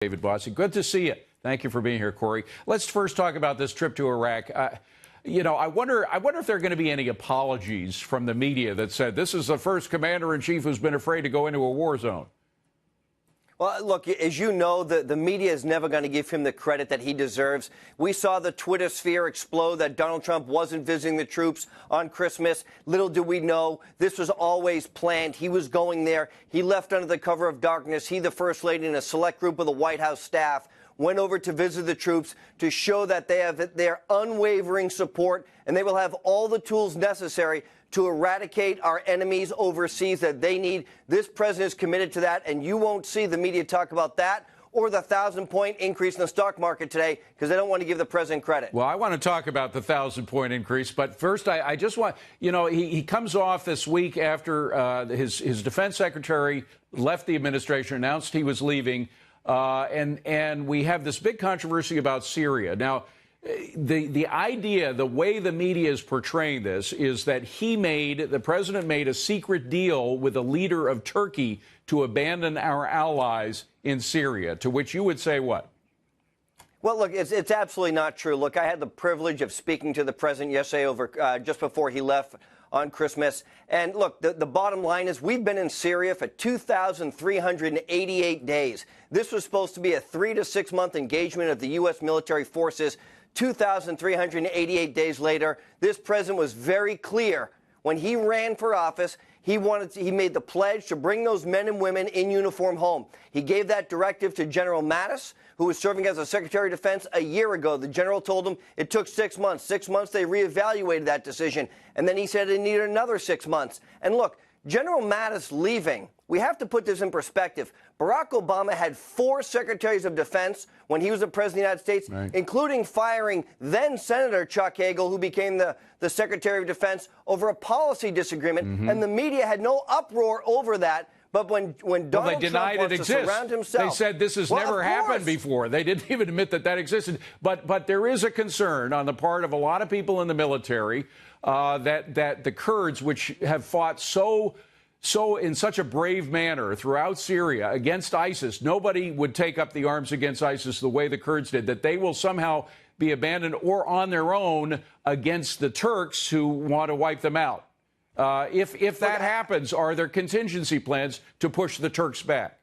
David Bossie. Good to see you. Thank you for being here, Corey. Let's first talk about this trip to Iraq. I wonder if there are going to be any apologies from the media that said this is the first commander-in-chief who's been afraid to go into a war zone. Well, look, as you know, the media is never going to give him the credit that he deserves. We saw the Twitter sphere explode that Donald Trump wasn't visiting the troops on Christmas. Little did we know, this was always planned. He was going there. He left under the cover of darkness. He, the First Lady, and a select group of the White House staff went over to visit the troops to show that they have their unwavering support and they will have all the tools necessary to eradicate our enemies overseas that they need. This president is committed to that, and you won't see the media talk about that or the 1,000-point increase in the stock market today because they don't want to give the president credit. Well, I want to talk about the 1,000-point increase, but first I just want, he comes off this week after his defense secretary left the administration, announced he was leaving, and we have this big controversy about Syria. Now, the idea, the way the media is portraying this, is that the president made a secret deal with a leader of Turkey to abandon our allies in Syria, to which you would say what? Well, look, it's absolutely not true. Look, I had the privilege of speaking to the president yesterday just before he left on Christmas. And look, the bottom line is we've been in Syria for 2,388 days. This was supposed to be a 3 to 6 month engagement of the U.S. military forces. 2,388 days later, this president was very clear when he ran for office. He made the pledge to bring those men and women in uniform home. He gave that directive to General Mattis, who was serving as a Secretary of Defense a year ago. The general told him it took 6 months. 6 months, they reevaluated that decision. And then he said it needed another 6 months. And look, General Mattis leaving, we have to put this in perspective. Barack Obama had 4 secretaries of defense when he was the president of the United States, right, including firing then Senator Chuck Hagel, who became the Secretary of Defense, over a policy disagreement. And the media had no uproar over that. But when Donald Trump wants to surround himself, they said this has never happened before. They didn't even admit that existed. But there is a concern on the part of a lot of people in the military that the Kurds, which have fought so in such a brave manner throughout Syria against ISIS, nobody would take up the arms against ISIS the way the Kurds did, that they will somehow be abandoned or on their own against the Turks who want to wipe them out. If that happens, are there contingency plans to push the Turks back?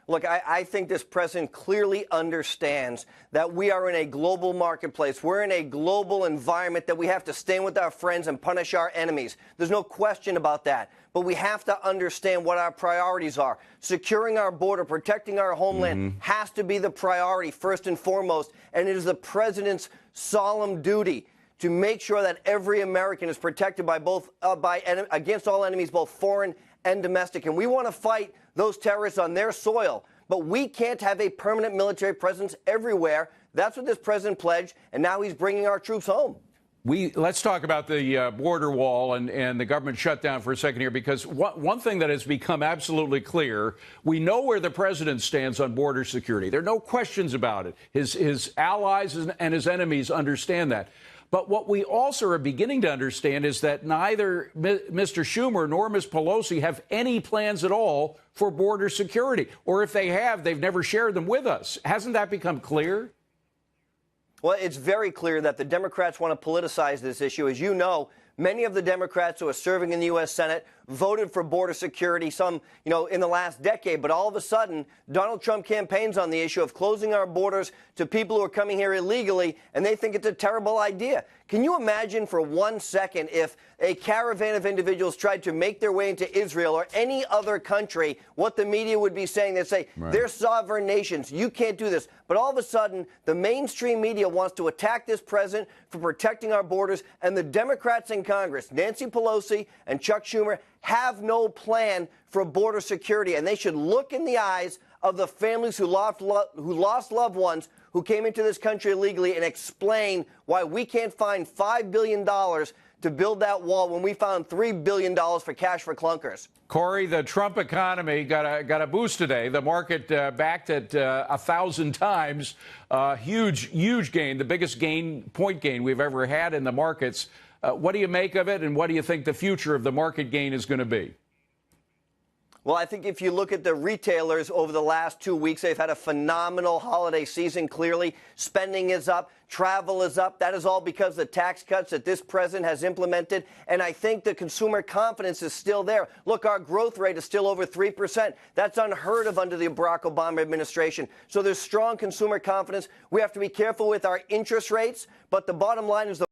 Look, I think this president clearly understands that we are in a global marketplace. We're in a global environment that we have to stand with our friends and punish our enemies. There's no question about that. But we have to understand what our priorities are. Securing our border, protecting our homeland has to be the priority first and foremost. And it is the president's solemn duty to make sure that every American is protected by against all enemies, both foreign and domestic. And we want to fight those terrorists on their soil. But we can't have a permanent military presence everywhere. That's what this president pledged, and now he's bringing our troops home. Let's talk about the border wall and the government shutdown for a second here, because one thing that has become absolutely clear, we know where the president stands on border security. There are no questions about it. His allies and his enemies understand that. But what we also are beginning to understand is that neither Mr. Schumer nor Ms. Pelosi have any plans at all for border security. Or if they have, they've never shared them with us. Hasn't that become clear? Well, it's very clear that the Democrats want to politicize this issue. As you know, many of the Democrats who are serving in the U.S. Senate voted for border security, some, in the last decade. But all of a sudden, Donald Trump campaigns on the issue of closing our borders to people who are coming here illegally, and they think it's a terrible idea. Can you imagine for 1 second if a caravan of individuals tried to make their way into Israel or any other country, what the media would be saying? They'd say, they're sovereign nations. You can't do this. But all of a sudden, the mainstream media wants to attack this president for protecting our borders, and the Democrats in Congress, Nancy Pelosi and Chuck Schumer, have no plan for border security, and they should look in the eyes of the families who lost loved ones who came into this country illegally and explain why we can't find $5 billion to build that wall when we found $3 billion for cash for clunkers. Corey, the Trump economy got a boost today. The market backed at 1,000 times. Huge gain, the biggest point gain we've ever had in the markets. What do you make of it, and what do you think the future of the market gain is going to be? Well, I think if you look at the retailers over the last 2 weeks, they've had a phenomenal holiday season. Clearly, spending is up, travel is up. That is all because of the tax cuts that this president has implemented. And I think the consumer confidence is still there. Look, our growth rate is still over 3%. That's unheard of under the Barack Obama administration. So there's strong consumer confidence. We have to be careful with our interest rates. But the bottom line is